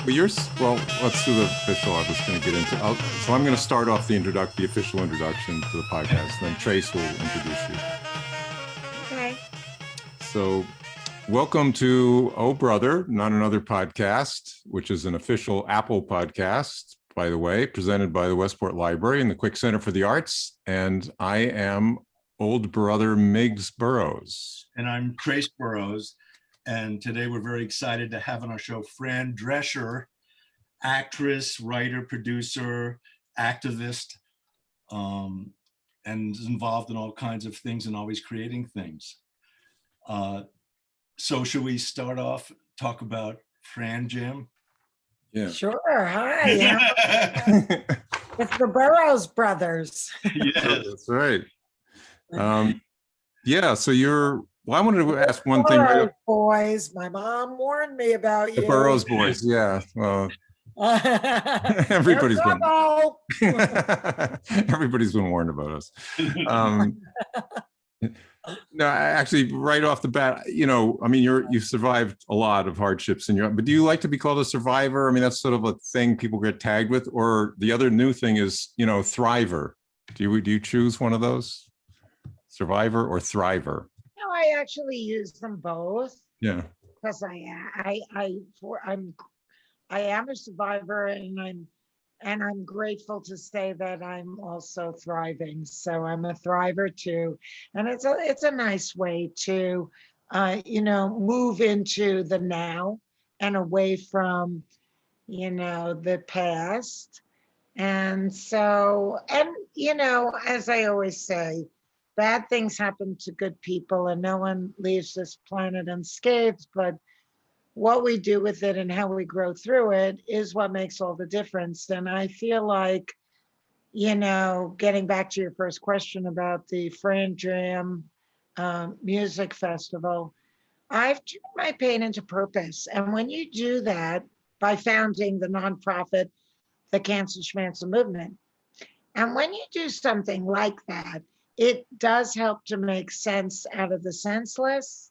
Well, let's do the official. I was going to get into. So I'm going to start off the official introduction to the podcast. Then Trace will introduce you. Okay. So, welcome to Oh Brother, Not Another Podcast, which is an official Apple podcast, by the way, presented by the Westport Library and the Quick Center for the Arts. And I am old brother Miggs Burrows. And I'm Trace Burrows. And today we're very excited to have on our show Fran Drescher, actress, writer, producer, activist, and is involved in all kinds of things and always creating things. So should we start off, talk about Fran Jam? Yeah. Sure. Hi. It's the Burrows brothers. Yes. That's right. Yeah, so I wanted to ask one thing. Burrows boys, my mom warned me about you. The Burrows boys, yeah. Well, everybody's been warned about us. No, actually, right off the bat, you've survived a lot of hardships but do you like to be called a survivor? I mean, that's sort of a thing people get tagged with. Or the other new thing is, thriver. Do you choose one of those? Survivor or thriver? No, I actually use them both. Yeah. Because I am a survivor, and I'm grateful to say that I'm also thriving. So I'm a thriver too, and it's a nice way to, move into the now and away from, the past. And so, as I always say, bad things happen to good people, and no one leaves this planet unscathed, but what we do with it and how we grow through it is what makes all the difference. And I feel like, getting back to your first question about the Fran Jam music festival, I've turned my pain into purpose. And when you do that by founding the nonprofit, the Cancer Schmancer Movement, and when you do something like that, it does help to make sense out of the senseless.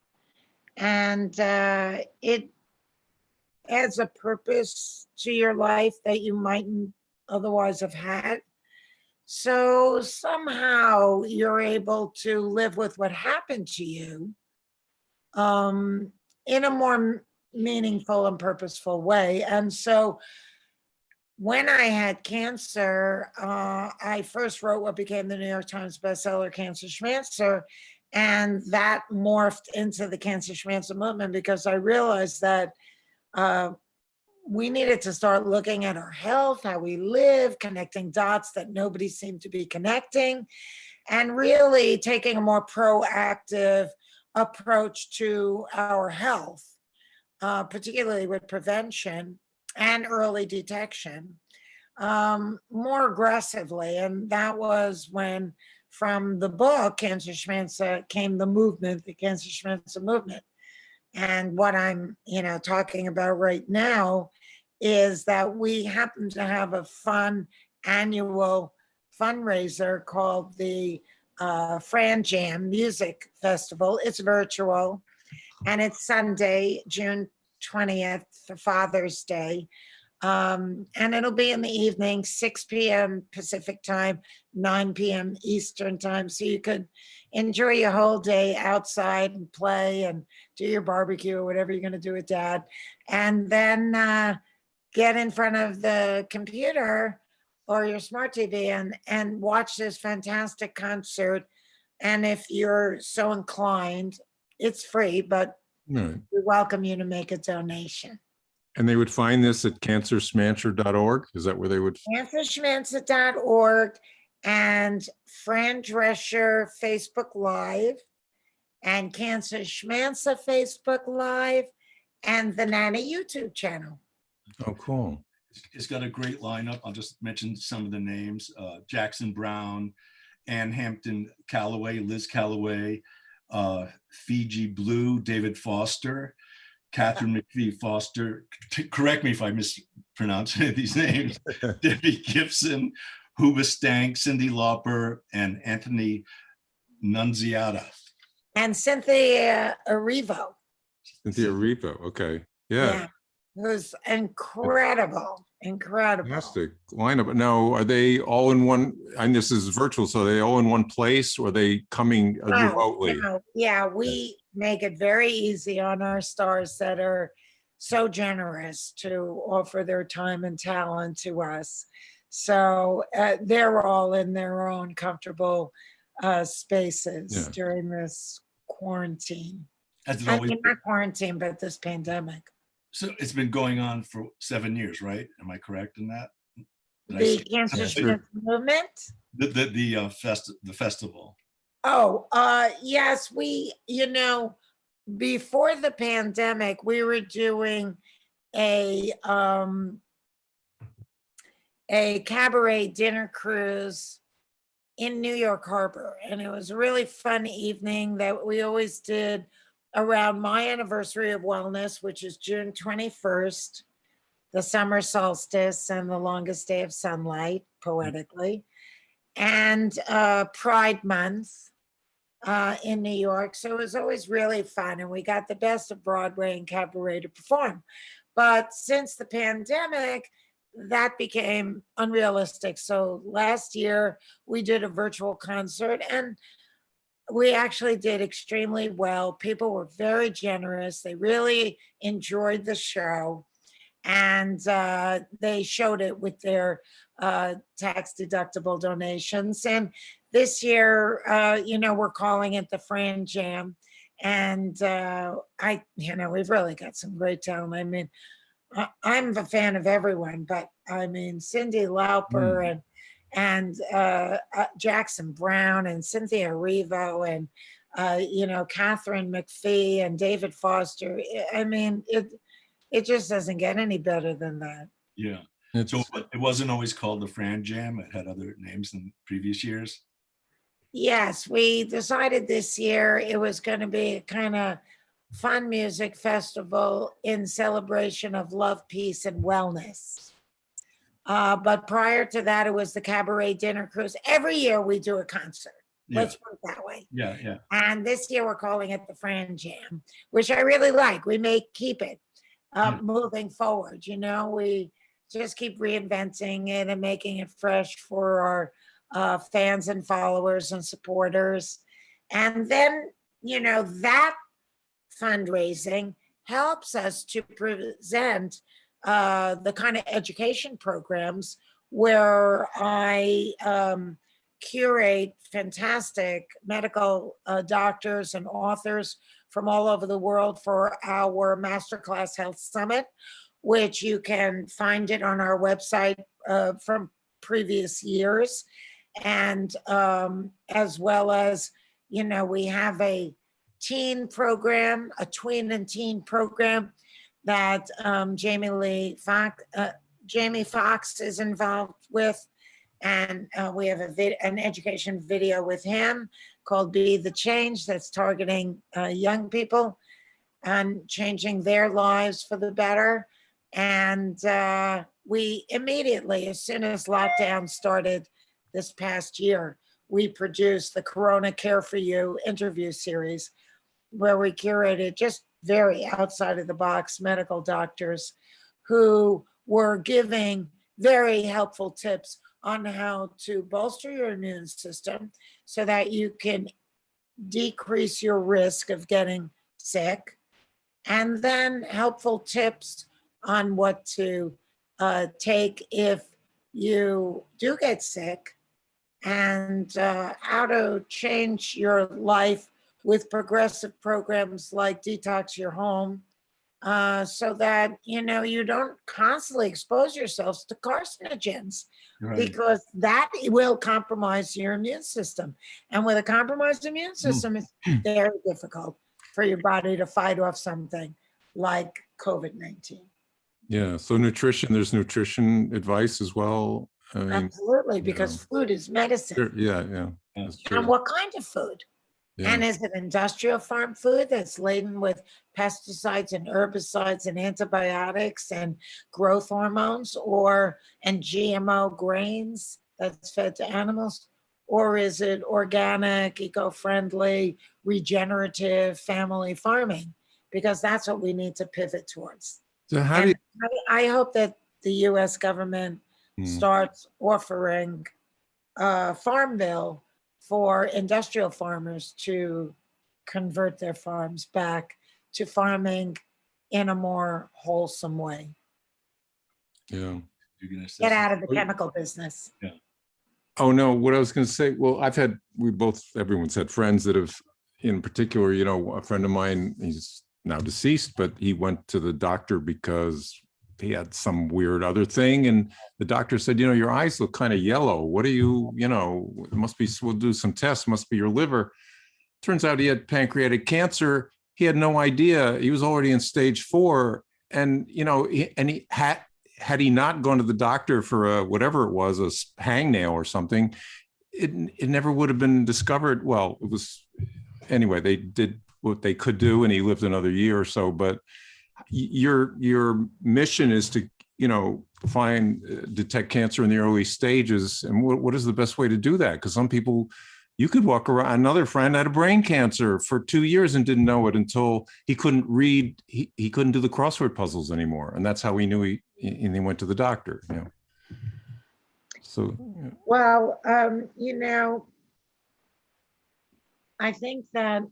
And it adds a purpose to your life that you mightn't otherwise have had. So somehow you're able to live with what happened to you in a more meaningful and purposeful way. And so when I had cancer, I first wrote what became the New York Times bestseller, Cancer Schmancer, and that morphed into the Cancer Schmancer movement because I realized that we needed to start looking at our health, how we live, connecting dots that nobody seemed to be connecting, and really taking a more proactive approach to our health, particularly with prevention and early detection, more aggressively. And that was when, from the book, Cancer Schmancer, came the movement, the Cancer Schmancer movement. And what I'm, talking about right now is that we happen to have a fun annual fundraiser called the Fran Jam Music Festival. It's virtual, and it's Sunday, June 20th, for Father's Day. And it'll be in the evening, 6 p.m. Pacific time, 9 p.m. Eastern time. So you could enjoy your whole day outside and play and do your barbecue or whatever you're going to do with Dad. And then get in front of the computer or your smart TV and watch this fantastic concert. And if you're so inclined, it's free, but we welcome you to make a donation. And they would find this at cancerschmancer.org. Is that where they would? Cancerschmancer.org and Fran Drescher Facebook Live and Cancer Schmancer Facebook Live and the Nanny YouTube channel. Oh, cool. It's got a great lineup. I'll just mention some of the names. Jackson Brown, Ann Hampton Calloway, Liz Calloway, Fiji Blue, David Foster, Catherine McPhee Foster, correct me if I mispronounce any of these names, Debbie Gibson, Huba Stank, Cindy Lauper, and Anthony Nunziata. And Cynthia Erivo. Cynthia Erivo, okay. Yeah. who's incredible, incredible. Fantastic lineup. Now, are they all in one, and this is virtual, so are they all in one place, or are they coming remotely? No, yeah, we make it very easy on our stars that are so generous to offer their time and talent to us. So they're all in their own comfortable spaces Yeah. during this quarantine. Has it I always, mean, not quarantine, but this pandemic. so it's been going on for 7 years, right? Am I correct in that? Did I The say- Cancer That's Strength movement. the festival. Oh, yes, we, before the pandemic, we were doing a cabaret dinner cruise in New York Harbor. And it was a really fun evening that we always did around my anniversary of wellness, which is June 21st, the summer solstice and the longest day of sunlight, poetically, and Pride Month in New York. So it was always really fun. And we got the best of Broadway and cabaret to perform. But since the pandemic, that became unrealistic. So last year we did a virtual concert and we actually did extremely well. People were very generous. They really enjoyed the show. And they showed it with their tax deductible donations. And this year, we're calling it the Fran Jam. And we've really got some great talent. I mean, I'm a fan of everyone, but I mean, Cyndi Lauper and Jackson Brown and Cynthia Erivo and, Catherine McPhee and David Foster. I mean, it just doesn't get any better than that. Yeah. So it wasn't always called the Fran Jam. It had other names in previous years. Yes, we decided this year it was going to be a kind of fun music festival in celebration of love, peace, and wellness. But prior to that, it was the cabaret dinner cruise. Every year we do a concert. Yeah. Let's put it that way. Yeah. Yeah. And this year we're calling it the Fran Jam, which I really like. We may keep it moving forward. We just keep reinventing it and making it fresh for our fans and followers and supporters. And then, that fundraising helps us to present the kind of education programs where I curate fantastic medical doctors and authors from all over the world for our Masterclass Health Summit, which you can find it on our website from previous years. And as well as, we have a teen program, a tween and teen program that Jamie Foxx is involved with. And we have an education video with him called Be the Change that's targeting young people and changing their lives for the better. And we immediately, as soon as lockdown started this past year, we produced the Corona Care for You interview series where we curated just very outside of the box medical doctors who were giving very helpful tips on how to bolster your immune system so that you can decrease your risk of getting sick, and then helpful tips on what to take if you do get sick, and how to change your life with progressive programs like Detox Your Home, so that you don't constantly expose yourselves to carcinogens, Right. because that will compromise your immune system. And with a compromised immune system, it's very difficult for your body to fight off something like COVID-19. Yeah. So nutrition, there's nutrition advice as well. I mean, Absolutely, because food is medicine. sure, yeah. That's true. And what kind of food? Yeah. And is it industrial farm food that's laden with pesticides and herbicides and antibiotics and growth hormones, and GMO grains that's fed to animals? Or is it organic, eco-friendly, regenerative family farming? Because that's what we need to pivot towards. So how do And you, I hope that the US government Hmm. starts offering a farm bill for industrial farmers to convert their farms back to farming in a more wholesome way. Yeah. You're gonna say Get out of something. the chemical business. Yeah. Oh, no, what I was going to say, well, everyone's had friends that have, in particular, a friend of mine, he's now deceased, but he went to the doctor because he had some weird other thing. And the doctor said, your eyes look kind of yellow. What are you, it must be, we'll do some tests, must be your liver. Turns out he had pancreatic cancer. He had no idea. He was already in stage 4. And, he had he not gone to the doctor for whatever it was, a hangnail or something, it never would have been discovered. Well, it was, anyway, they did what they could do and he lived another year or so. But your mission is to, detect cancer in the early stages. And what is the best way to do that? Because some people, you could walk around. Another friend had a brain cancer for 2 years and didn't know it until he couldn't read. He couldn't do the crossword puzzles anymore, and that's how he knew and he went to the doctor. So. Well, I think that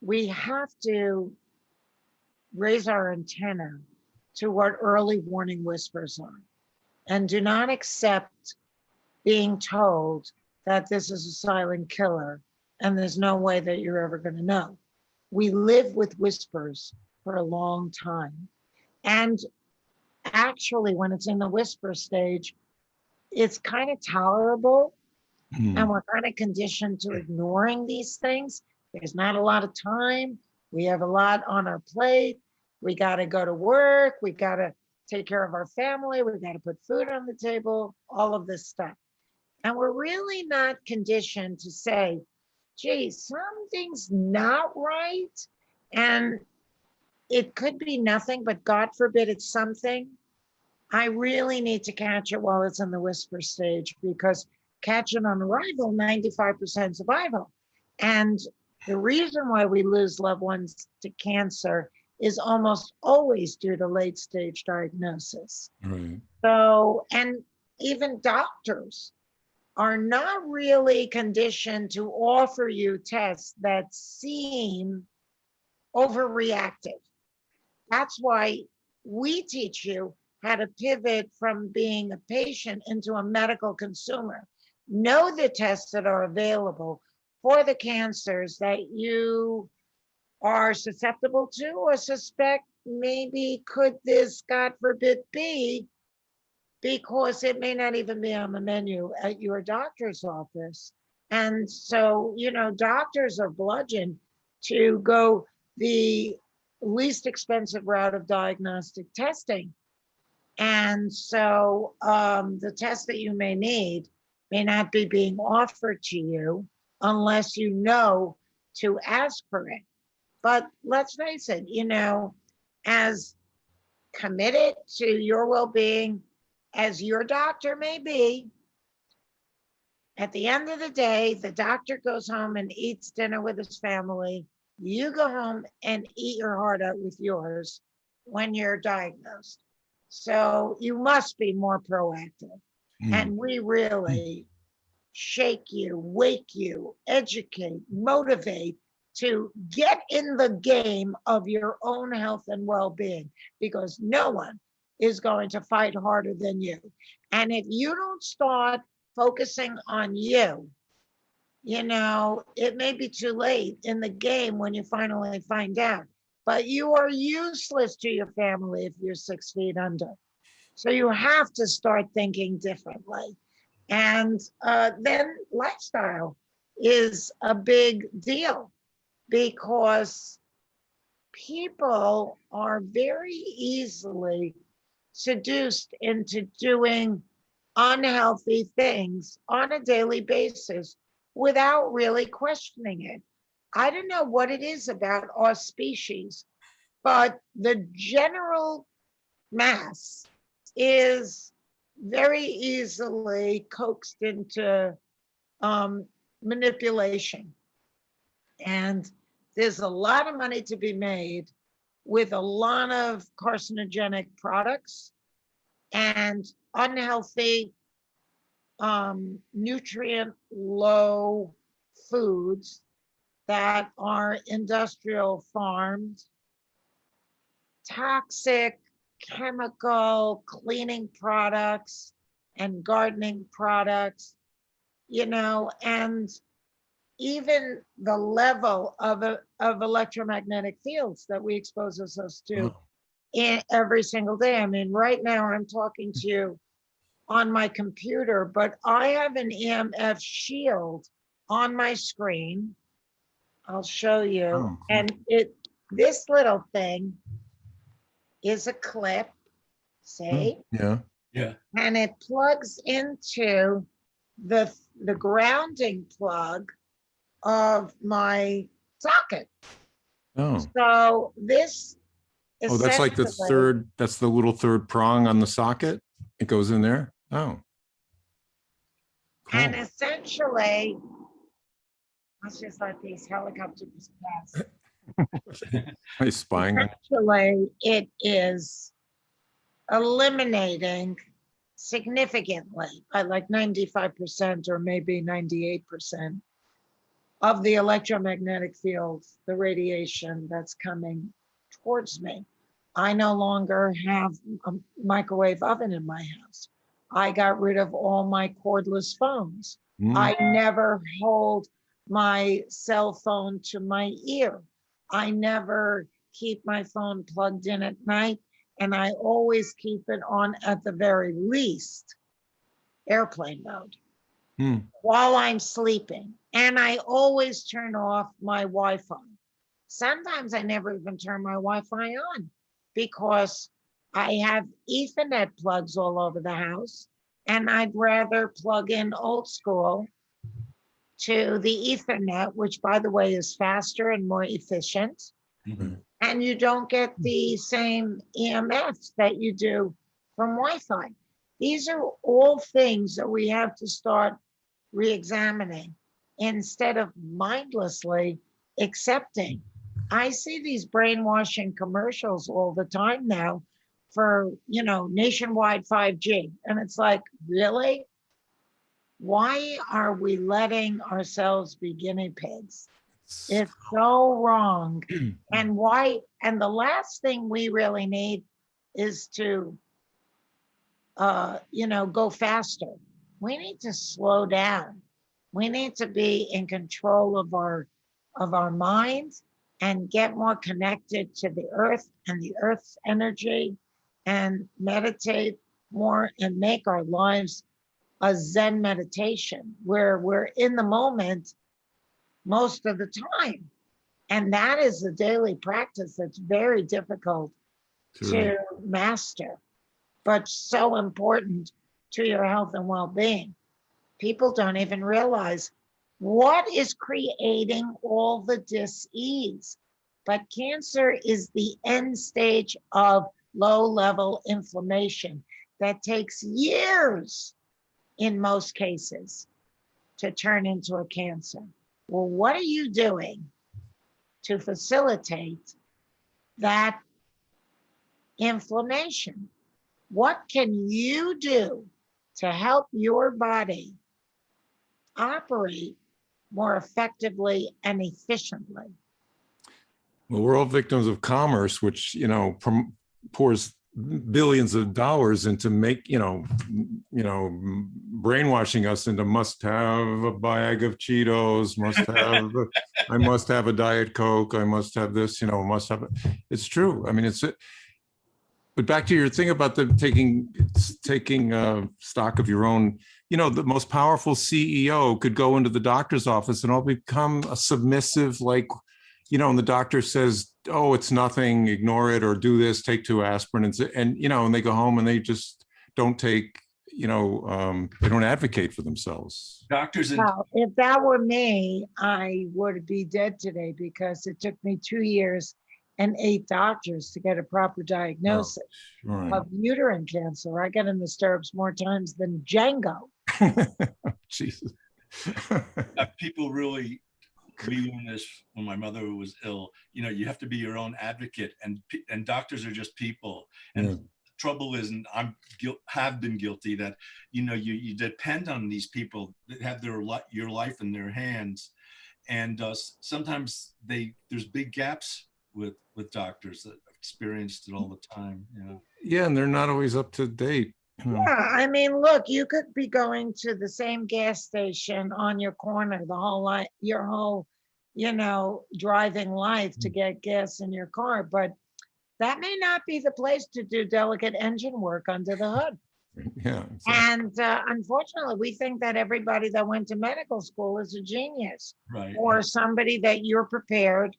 we have to raise our antenna to what early warning whispers are, and do not accept being told that this is a silent killer and there's no way that you're ever going to know. We live with whispers for a long time. And actually, when it's in the whisper stage, it's kind of tolerable. And we're kind of conditioned to ignoring these things. There's not a lot of time. We have a lot on our plate. We got to go to work. We got to take care of our family. We got to put food on the table, all of this stuff. And we're really not conditioned to say, gee, something's not right. And it could be nothing, but God forbid it's something. I really need to catch it while it's in the whisper stage, because catch it on arrival, 95% survival. And the reason why we lose loved ones to cancer is almost always due to late stage diagnosis. Right. So, and even doctors are not really conditioned to offer you tests that seem overreactive. That's why we teach you how to pivot from being a patient into a medical consumer. Know the tests that are available for the cancers that you are susceptible to or suspect maybe could this, God forbid, be, because it may not even be on the menu at your doctor's office. And so, doctors are bludgeoned to go the least expensive route of diagnostic testing. And so the test that you may need may not be being offered to you unless you know to ask for it. But let's face it, as committed to your well-being as your doctor may be, at the end of the day, the doctor goes home and eats dinner with his family. You go home and eat your heart out with yours when you're diagnosed. So you must be more proactive. And we really shake you, wake you, educate, motivate to get in the game of your own health and well-being, because no one is going to fight harder than you. And if you don't start focusing on you, it may be too late in the game when you finally find out, but you are useless to your family if you're 6 feet under. So you have to start thinking differently. And then lifestyle is a big deal, because people are very easily seduced into doing unhealthy things on a daily basis without really questioning it. I don't know what it is about our species, but the general mass is very easily coaxed into manipulation. And there's a lot of money to be made with a lot of carcinogenic products and unhealthy, nutrient low foods that are industrial farmed, toxic chemical cleaning products and gardening products, and even the level of electromagnetic fields that we expose ourselves to in every single day. I mean, right now I'm talking to you on my computer, but I have an EMF shield on my screen. I'll show you. And this little thing is a clip, see? Yeah. Yeah. And it plugs into the grounding plug of my socket. Oh. So this is That's like that's the little third prong on the socket. It goes in there. Oh. Cool. And essentially, let's just let these helicopters pass. Are you spying on? Essentially, it is eliminating significantly by like 95% or maybe 98% of the electromagnetic fields, the radiation that's coming towards me. I no longer have a microwave oven in my house. I got rid of all my cordless phones. I never hold my cell phone to my ear. I never keep my phone plugged in at night, and I always keep it on, at the very least, airplane mode while I'm sleeping. And I always turn off my Wi-Fi. Sometimes I never even turn my Wi-Fi on because I have Ethernet plugs all over the house, and I'd rather plug in old school to the Ethernet, which, by the way, is faster and more efficient. And you don't get the same EMFs that you do from Wi-Fi. These are all things that we have to start re-examining instead of mindlessly accepting. I see these brainwashing commercials all the time now for, nationwide 5G. And it's like, really? Why are we letting ourselves be guinea pigs? It's so wrong. And the last thing we really need is to, go faster. We need to slow down. We need to be in control of our minds and get more connected to the earth and the earth's energy, and meditate more and make our lives a Zen meditation where we're in the moment most of the time. And that is a daily practice that's very difficult to master, but so important to your health and well-being. People don't even realize what is creating all the dis-ease. But cancer is the end stage of low-level inflammation that takes years, in most cases, to turn into a cancer. Well, what are you doing to facilitate that inflammation? What can you do to help your body operate more effectively and efficiently? Well, we're all victims of commerce, which, pours billions of dollars into brainwashing us into must have a bag of Cheetos, I must have a Diet Coke, I must have this, must have it. It's true. I mean, but back to your thing about the taking stock of your own, the most powerful CEO could go into the doctor's office and all become a submissive, and the doctor says, oh, it's nothing, ignore it, or do this, take 2 aspirin, and they go home and they just don't take, they don't advocate for themselves. Doctors and Well, if that were me, I would be dead today, because it took me 2 years and 8 doctors to get a proper diagnosis of uterine cancer. I got in the stirrups more times than Django. Jesus. people really we learned this when my mother was ill. You know, you have to be your own advocate, and doctors are just people. And the trouble is, and have been guilty, that you depend on these people that have your life in their hands, and sometimes there's big gaps with doctors that have experienced it all the time. Yeah, and they're not always up to date. Yeah, I mean, look, you could be going to the same gas station on your corner your whole, driving life to get gas in your car, but that may not be the place to do delicate engine work under the hood. Yeah. Exactly. And unfortunately, we think that everybody that went to medical school is a genius, Right. Or somebody that you're prepared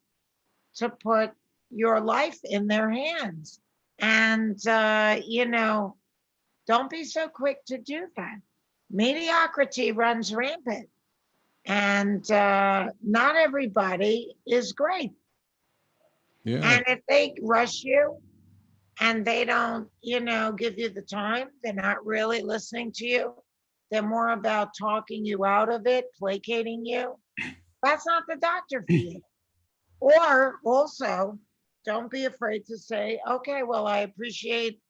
to put your life in their hands. And, don't be so quick to do that. Mediocrity runs rampant, and not everybody is great. Yeah. And if they rush you and they don't, give you the time, they're not really listening to you. They're more about talking you out of it, placating you. That's not the doctor for you. Or also, don't be afraid to say, okay, well, I appreciate,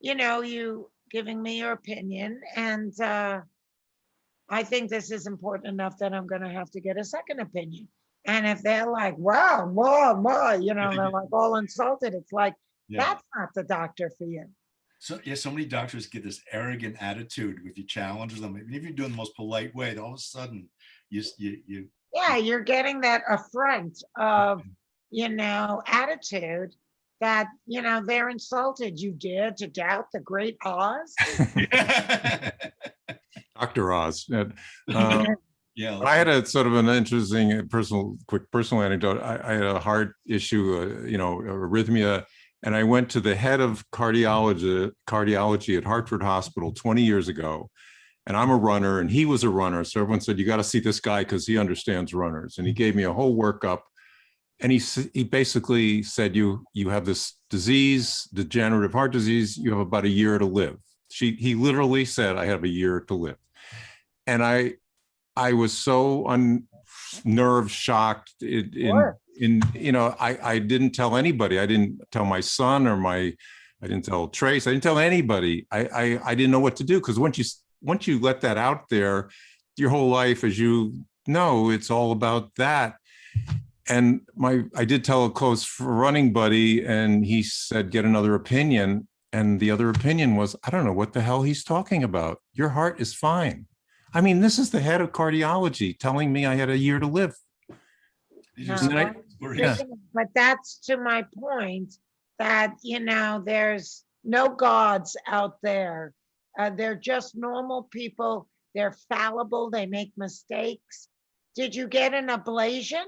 you giving me your opinion. And I think this is important enough that I'm going to have to get a second opinion. And if they're like, wow, more, they're like all insulted, it's like, that's not the doctor for you. So so many doctors get this arrogant attitude if you challenge them. Even if you're doing the most polite way, all of a sudden you you're getting that affront of, attitude that, they're insulted. You dare to doubt the great Oz? Dr. Oz. Yeah. I had a sort of an interesting quick personal anecdote. I had a heart issue, arrhythmia, and I went to the head of cardiology at Hartford Hospital 20 years ago. And I'm a runner and he was a runner. So everyone said, you got to see this guy because he understands runners. And he gave me a whole workup. And he basically said, you have this disease, degenerative heart disease, you have about a year to live. He literally said, I have a year to live. And I was so nerve shocked. I didn't tell anybody. I didn't tell my son I didn't tell Trace. I didn't tell anybody. I didn't know what to do, because once you let that out there, your whole life, as you know, it's all about that. And I did tell a close running buddy, and he said, get another opinion. And the other opinion was, I don't know what the hell he's talking about. Your heart is fine. I mean, this is the head of cardiology telling me I had a year to live. But that's to my point that, there's no gods out there. They're just normal people. They're fallible. They make mistakes. Did you get an ablation?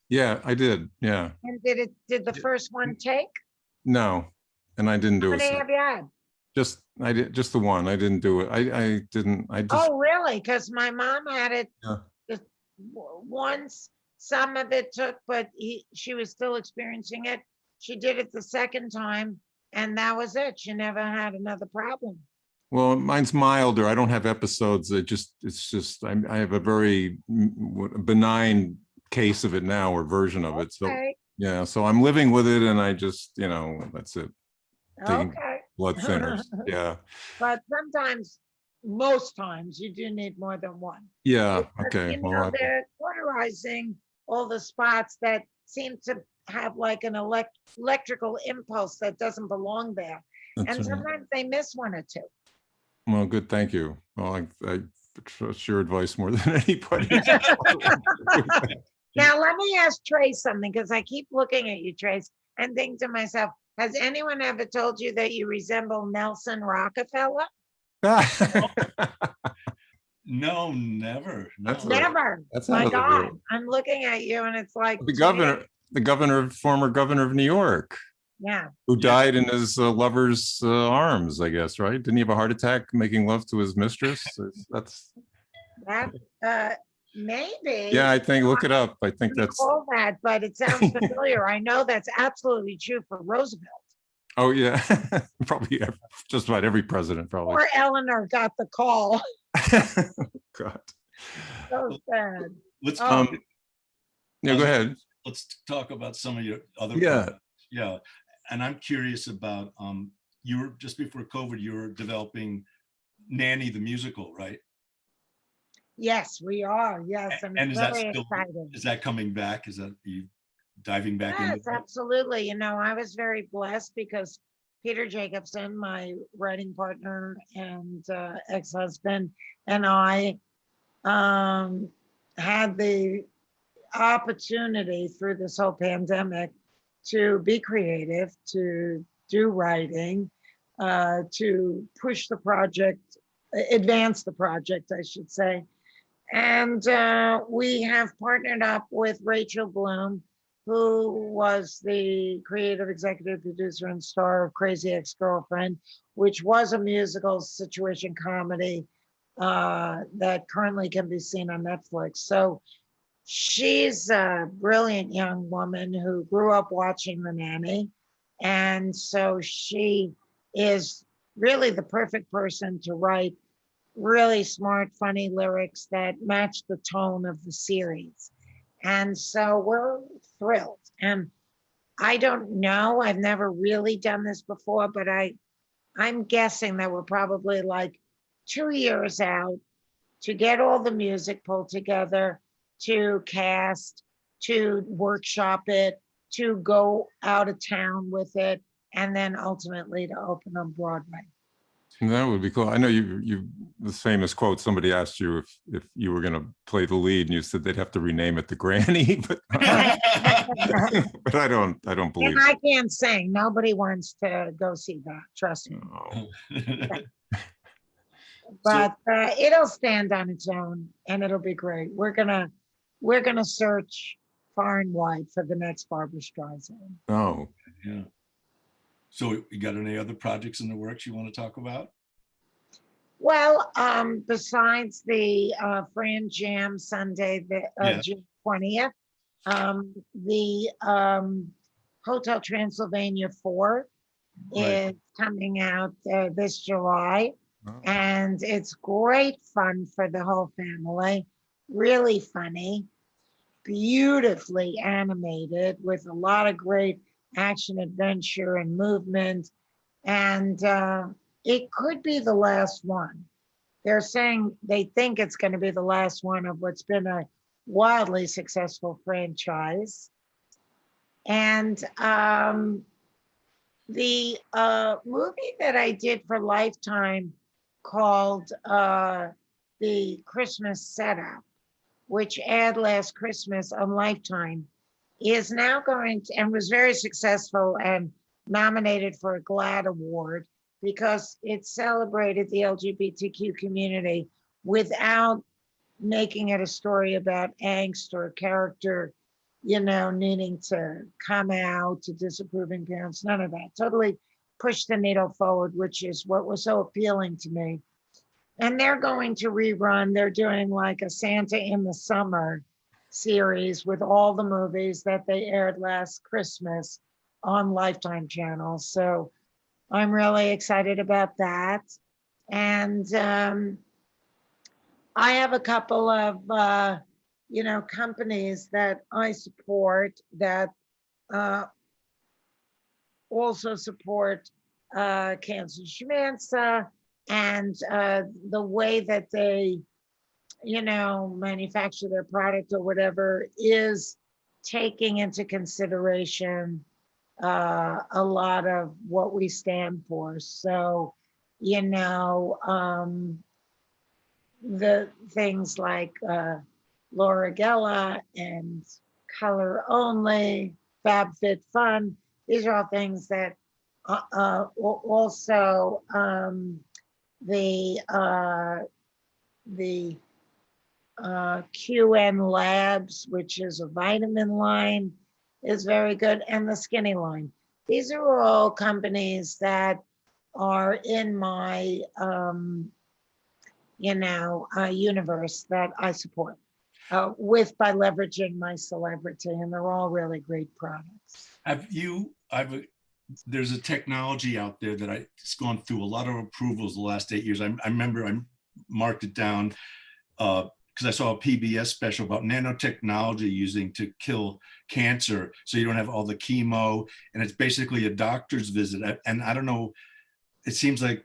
Yeah, I did. Yeah. And did the first one take? No, and I didn't do it. How many have you had? Just the one. I didn't do it. I didn't. Oh, really? Because my mom had it just once. Some of it took, but she was still experiencing it. She did it the second time, and that was it. She never had another problem. Well, mine's milder. I don't have episodes. It's just I have a very benign case of it now, or version of it. So yeah, so I'm living with it, and I just, that's it. Taking blood thinners. Yeah. But sometimes, most times, you do need more than one. Yeah. Because, Okay. They're cauterizing all the spots that seem to have like an electrical impulse that doesn't belong there. And sometimes they miss one or two. Well, good. Thank you. Well, I trust your advice more than anybody. Now, let me ask Trace something, because I keep looking at you, Trace, and think to myself, has anyone ever told you that you resemble Nelson Rockefeller? No, never. No. Never. My God, I'm looking at you, and it's like former governor of New York. Yeah. Who died in his lover's arms, I guess, right? Didn't he have a heart attack making love to his mistress? Maybe. Yeah, I think, look it up. I think that's all that, but it sounds familiar. I know that's absolutely true for Roosevelt. Oh yeah, probably just about every president, probably. Or Eleanor got the call. God. So sad. Yeah, go ahead. Let's talk about some of your other Yeah. projects. Yeah. And I'm curious about, you were just before COVID, you were developing Nanny the musical, right? Yes, we are. Yes, and And it's is that very still, exciting. is that coming back? Is that you diving back into Yes, that? absolutely. I was very blessed because Peter Jacobson, my writing partner and ex-husband, and I had the opportunity through this whole pandemic to be creative, to do writing, to push the project, advance the project, I should say. And we have partnered up with Rachel Bloom, who was the creative executive producer and star of Crazy Ex-Girlfriend, which was a musical situation comedy that currently can be seen on Netflix. So she's a brilliant young woman who grew up watching The Nanny. And so she is really the perfect person to write really smart, funny lyrics that match the tone of the series. And so we're thrilled. And I don't know, I've never really done this before, but I'm guessing that we're probably like 2 years out to get all the music pulled together, to cast, to workshop it, to go out of town with it, and then ultimately to open on Broadway. That would be cool. I know you this famous quote, somebody asked you if you were going to play the lead and you said they'd have to rename it the Granny, but but I don't believe And I can't sing. Nobody wants to go see that, trust me. Oh. But it'll stand on its own and it'll be great. We're gonna search far and wide for the next Barbra Streisand. Oh, Yeah. So you got any other projects in the works you want to talk about? Well, besides the Fran Jam Sunday, the June 20th, the Hotel Transylvania 4 is coming out this July. oh. And it's great fun for the whole family, really funny, beautifully animated with a lot of great action, adventure, and movement. And it could be the last one. They're saying they think it's going to be the last one of what's been a wildly successful franchise. And the movie that I did for Lifetime called The Christmas Setup, which aired last Christmas on Lifetime, is now going to, and was very successful and nominated for a GLAAD Award because it celebrated the LGBTQ community without making it a story about angst or character, needing to come out to disapproving parents, none of that. Totally pushed the needle forward, which is what was so appealing to me. And they're going to rerun, they're doing like a Santa in the Summer series with all the movies that they aired last Christmas on Lifetime channel. So I'm really excited about that. And I have a couple of, companies that I support that also support Cancer Schmanza and the way that they, manufacture their product or whatever is taking into consideration a lot of what we stand for. So, the things like Laura Gella and Color Only, FabFitFun, these are all things that also the QN Labs, which is a vitamin line, is very good, and the Skinny line. These are all companies that are in my universe that I support by leveraging my celebrity, and they're all really great products. There's a technology out there that it's gone through a lot of approvals the last 8 years. I remember I marked it down. because I saw a PBS special about nanotechnology using to kill cancer, so you don't have all the chemo, and it's basically a doctor's visit. And I don't know, it seems like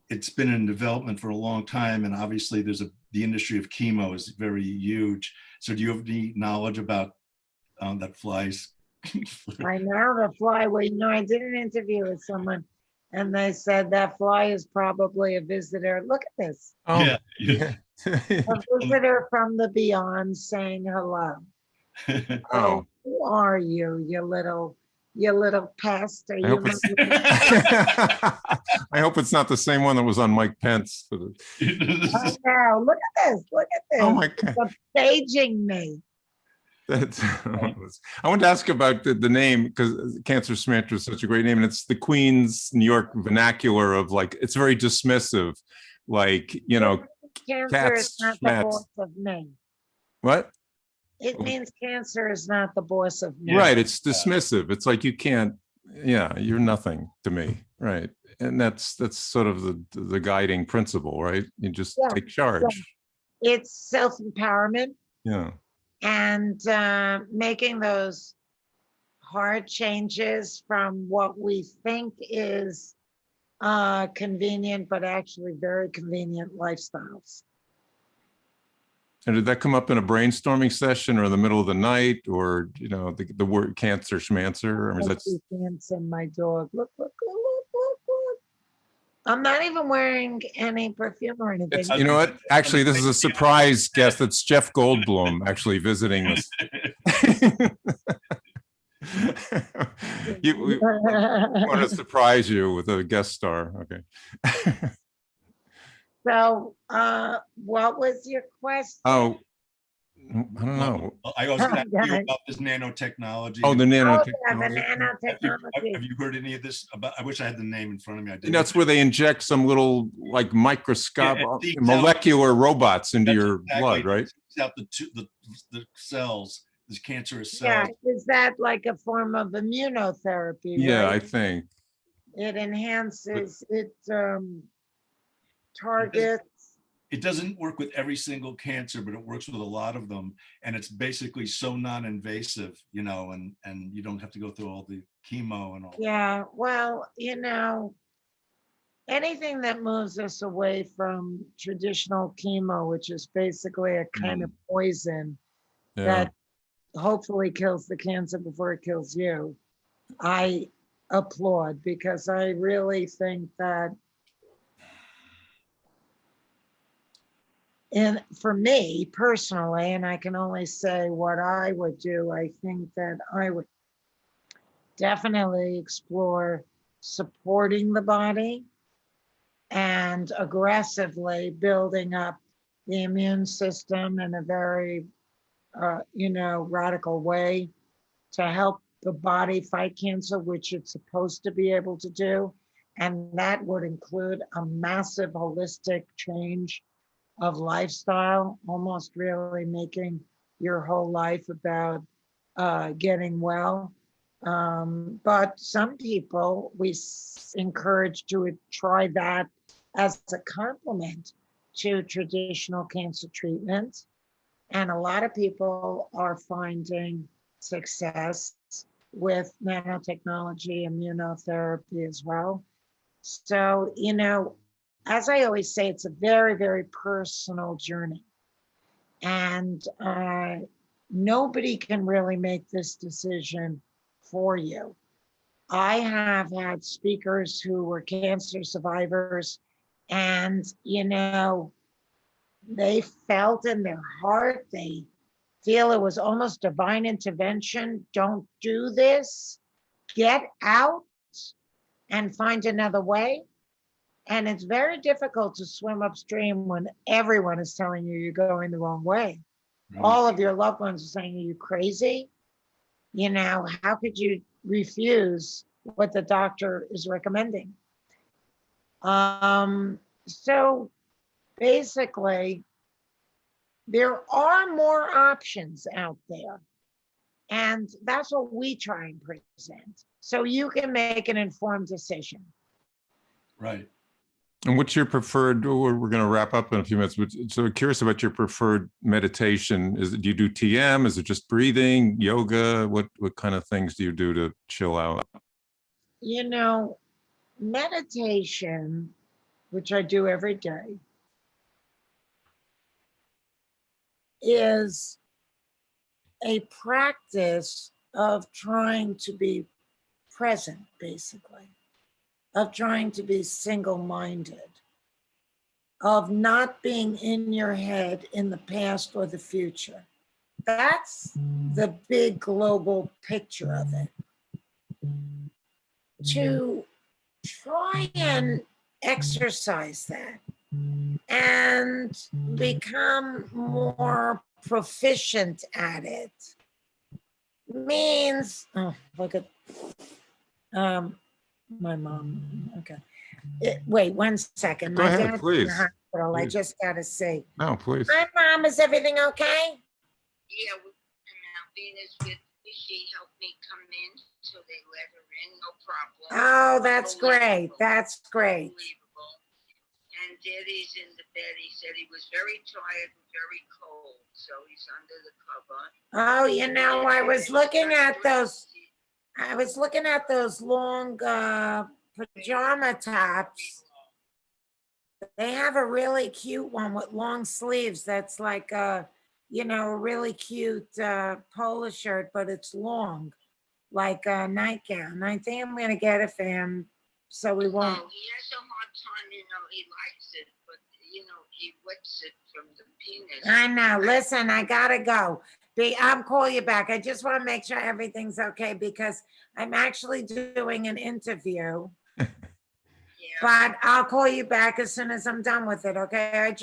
it's been in development for a long time, and obviously the industry of chemo is very huge. So do you have any knowledge about that flies? I know the fly. Well, you know, I did an interview with someone and they said that fly is probably a visitor. Look at this. Oh, Yeah. yeah. A visitor from the beyond saying hello. Oh, Who are you, you little pest? Are I you hope it's, I hope it's not the same one that was on Mike Pence. I know. Look at this. Look at this. Oh my God. It's staging me. That's, I wanted to ask about the name, because Cancer Smasher is such a great name, and it's the Queen's New York vernacular of like, it's very dismissive, like, you know, Cancer is cats, not the schmats. boss of me. What? It means cancer is not the boss of me. Right, it's dismissive. It's like you can't, yeah, you're nothing to me, right? And that's sort of the guiding principle, right? You just Yeah, take charge. It's self-empowerment Yeah. and making those hard changes from what we think is convenient, but actually very convenient lifestyles. And did that come up in a brainstorming session or in the middle of the night, or, you know, the word cancer schmancer? I mean, that's And my dog. Look, look, look, look, look, look. I'm not even wearing any perfume or anything. it's, you know what? Actually, this is a surprise guest. It's Jeff Goldblum actually visiting us. We want to surprise you with a guest star. Okay. So, what was your question? Oh, I don't know. I was going to ask you about this nanotechnology. Oh, the Yeah, the nanotechnology. nanotechnology. Have you heard any of this about? I wish I had the name in front of me. I And didn't. that's where they inject some little like microscope Yeah, molecular robots into That's your exactly blood, it. right? It takes out the cells, the cancerous Yeah, cells. is that like a form of immunotherapy? Yeah, I right? think. It enhances, it targets. It doesn't work with every single cancer, but it works with a lot of them. And it's basically so non-invasive, you know, and you don't have to go through all the chemo and all. Yeah, well, you know, anything that moves us away from traditional chemo, which is basically a kind of poison Yeah. that hopefully kills the cancer before it kills you, I applaud, because I really think that and for me personally, and I can only say what I would do, I think that I would definitely explore supporting the body and aggressively building up the immune system in a very, radical way to help the body fight cancer, which it's supposed to be able to do. And that would include a massive holistic change of lifestyle, almost really making your whole life about getting well. But some people we encourage to try that as a complement to traditional cancer treatment. And a lot of people are finding success with nanotechnology, immunotherapy as well. So, you know, as I always say, it's a very, very personal journey. And nobody can really make this decision for you. I have had speakers who were cancer survivors, and, you know, they felt in their heart, they feel it was almost divine intervention. Don't do this. Get out and find another way. And it's very difficult to swim upstream when everyone is telling you you're going the wrong way. Right. All of your loved ones are saying, are you crazy? You know, how could you refuse what the doctor is recommending? So basically, there are more options out there. And that's what we try and present. So you can make an informed decision. Right. And what's your preferred, we're going to wrap up in a few minutes, but so curious about your preferred meditation. Do you do TM? Is it just breathing, yoga? What kind of things do you do to chill out? You know, meditation, which I do every day, is a practice of trying to be present, basically, of trying to be single-minded, of not being in your head in the past or the future. That's the big global picture of it. To try and exercise that and become more proficient at it means, oh, look at my mom. Okay. Wait 1 second. Go My ahead, dad's in please. the hospital. I Please. just gotta see. No, please. Hi, Mom. Is everything okay? Yeah, Venus with she helped me come in, so they let her in, no problem. Oh, that's great. That's great. Unbelievable. And Daddy's in the bed. He said he was very tired and very cold, so he's under the cover. Oh, you know, I was looking at those long pajama tops. They have a really cute one with long sleeves that's like a really cute polo shirt, but it's long, like a nightgown. I think I'm gonna get it for him, so we won't. Oh, he has a hard time, he likes it, but he wets it from the penis. I know. Listen, I gotta go. I'll call you back. I just want to make sure everything's okay because I'm actually doing an interview. But I'll call you back as soon as I'm done with it, okay?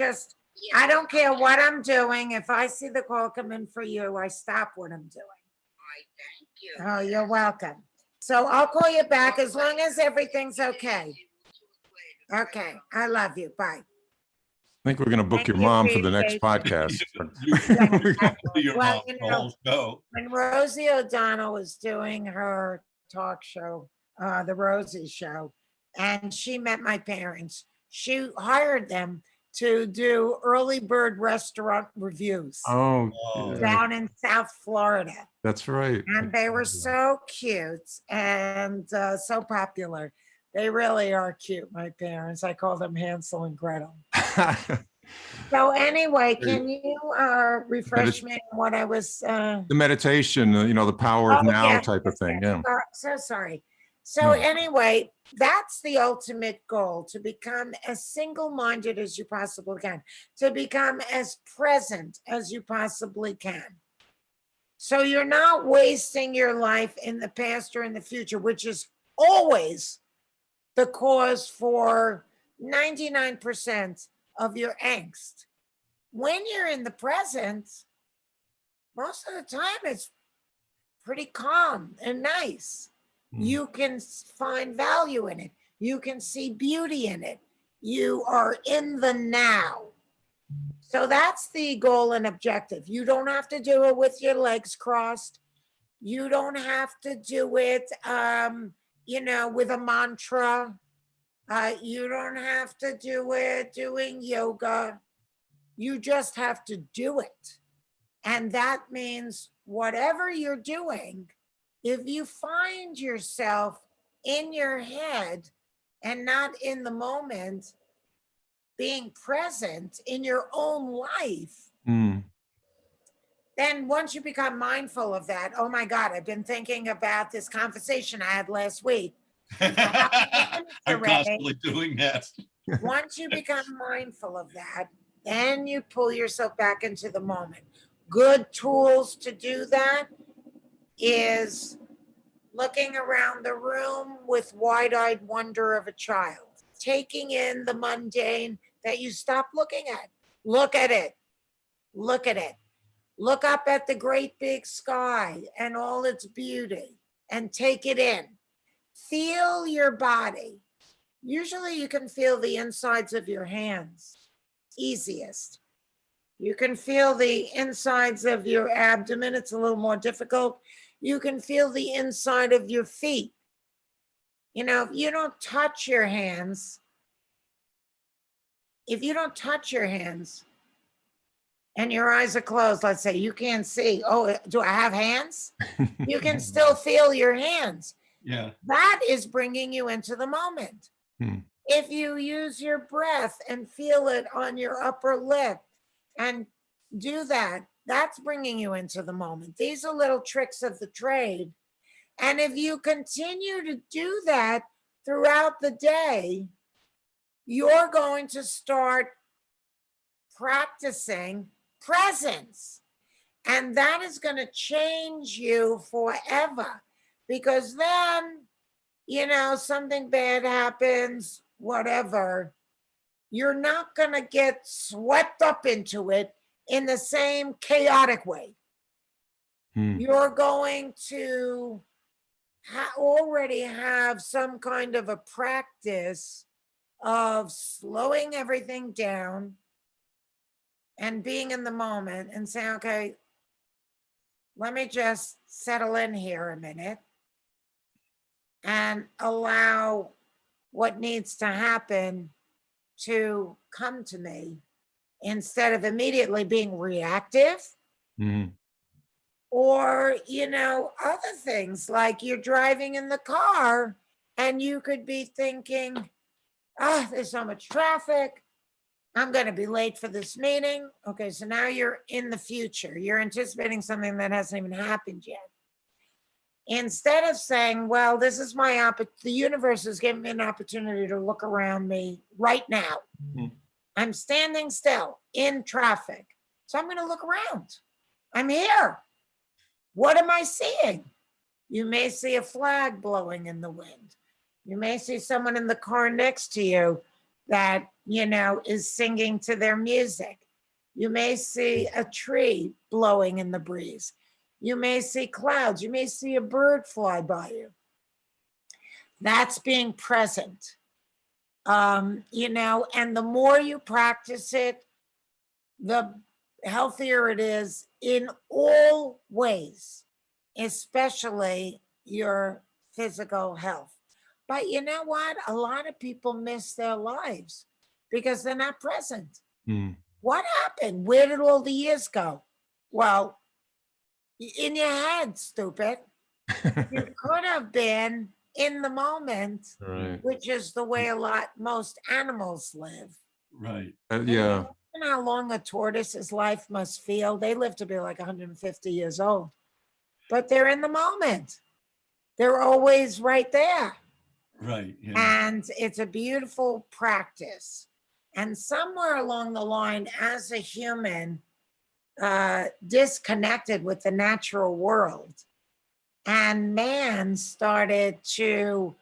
I don't care what I'm doing. If I see the call come in for you, I stop what I'm doing. I thank you. Oh, you're welcome. So I'll call you back as long as everything's okay. Okay, I love you. Bye. I think we're going to book Thank your you mom for for the your next patience. podcast. Your Well, mom go. When Rosie O'Donnell was doing her talk show, the Rosie Show, and she met my parents, she hired them to do early bird restaurant reviews Oh, Oh. yeah, down in South Florida. that's right. And they were so cute and so popular. They really are cute, my parents. I call them Hansel and Gretel. So anyway, can you refresh me on what I was? The meditation, the power of now type of thing. Yeah. So sorry. So anyway, that's the ultimate goal, to become as single-minded as you possibly can, to become as present as you possibly can. So you're not wasting your life in the past or in the future, which is always the cause for 99% of your angst. When you're in the present, most of the time it's pretty calm and nice. You can find value in it. You can see beauty in it. You are in the now. So that's the goal and objective. You don't have to do it with your legs crossed. You don't have to do it, with a mantra. You don't have to do it doing yoga. You just have to do it. And that means whatever you're doing, if you find yourself in your head and not in the moment, being present in your own life, then once you become mindful of that, oh my God, I've been thinking about this conversation I had last week. I'm constantly doing that. Once you become mindful of that, then you pull yourself back into the moment. Good tools to do that is looking around the room with wide-eyed wonder of a child, taking in the mundane that you stop looking at. Look at it. Look at it. Look up at the great big sky and all its beauty and take it in. Feel your body. Usually you can feel the insides of your hands, easiest. You can feel the insides of your abdomen. It's a little more difficult. You can feel the inside of your feet. If you don't touch your hands, if you don't touch your hands and your eyes are closed, let's say you can't see, oh, do I have hands? You can still feel your hands. Yeah. That is bringing you into the moment. Hmm. If you use your breath and feel it on your upper lip and do that, that's bringing you into the moment. These are little tricks of the trade. And if you continue to do that throughout the day, you're going to start practicing presence. And that is going to change you forever, because then, something bad happens, whatever, you're not going to get swept up into it in the same chaotic way. You're going to already have some kind of a practice of slowing everything down and being in the moment and saying, okay, let me just settle in here a minute and allow what needs to happen to come to me, instead of immediately being reactive. Or, other things, like you're driving in the car and you could be thinking, there's so much traffic, I'm going to be late for this meeting. Okay, so now you're in the future. You're anticipating something that hasn't even happened yet. Instead of saying, well, this is my the universe is giving me an opportunity to look around me right now. I'm standing still in traffic, so I'm going to look around. I'm here. What am I seeing? You may see a flag blowing in the wind. You may see someone in the car next to you that, is singing to their music. You may see a tree blowing in the breeze. You may see clouds. You may see a bird fly by you. That's being present. And the more you practice it, the healthier it is in all ways, especially your physical health. But you know what? A lot of people miss their lives because they're not present. What happened? Where did all the years go? Well, in your head, stupid. You could have been in the moment, Right. which is the way most animals live. Right. Yeah. You know how long a tortoise's life must feel? They live to be like 150 years old, but they're in the moment. They're always right there. Right. Yeah. And it's a beautiful practice. And somewhere along the line, as a human, disconnected with the natural world, and man started to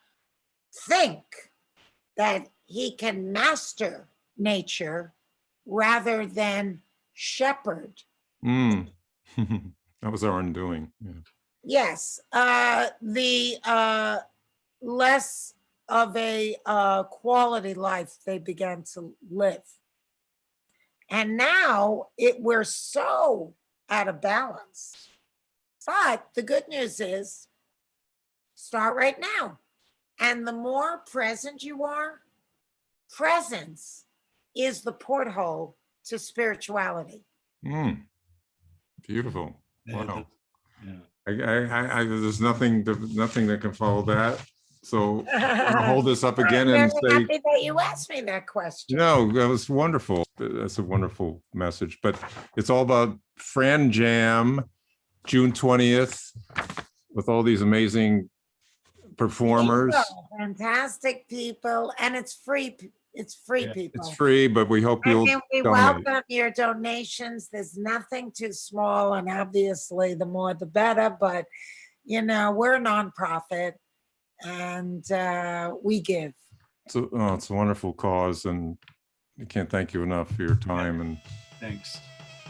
think that he can master nature rather than shepherd. That was our undoing. Yeah. Yes, the less of a quality life they began to live. And now we're so out of balance. But the good news is, start right now. And the more present you are, presence is the porthole to spirituality. Beautiful. Wow. Yeah. There's nothing that can follow that. So I'll hold this up again and I'm say, happy that you asked me that question. no, that was wonderful. That's a wonderful message. But it's all about Fran Jam, June 20th, with all these amazing performers. Fantastic people, and it's free. It's free, people. It's free, but we hope you'll we donate. welcome your donations. There's nothing too small, and obviously the more the better, but we're a nonprofit and we give. So it's a wonderful cause, and I can't thank you enough for your time. And Thanks.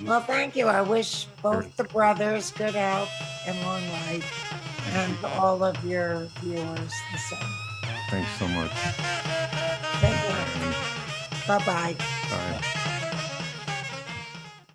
Well, thank you. I wish both the brothers good health and long life, and all of your viewers the same. thanks so much. Take care. Bye-bye. Bye.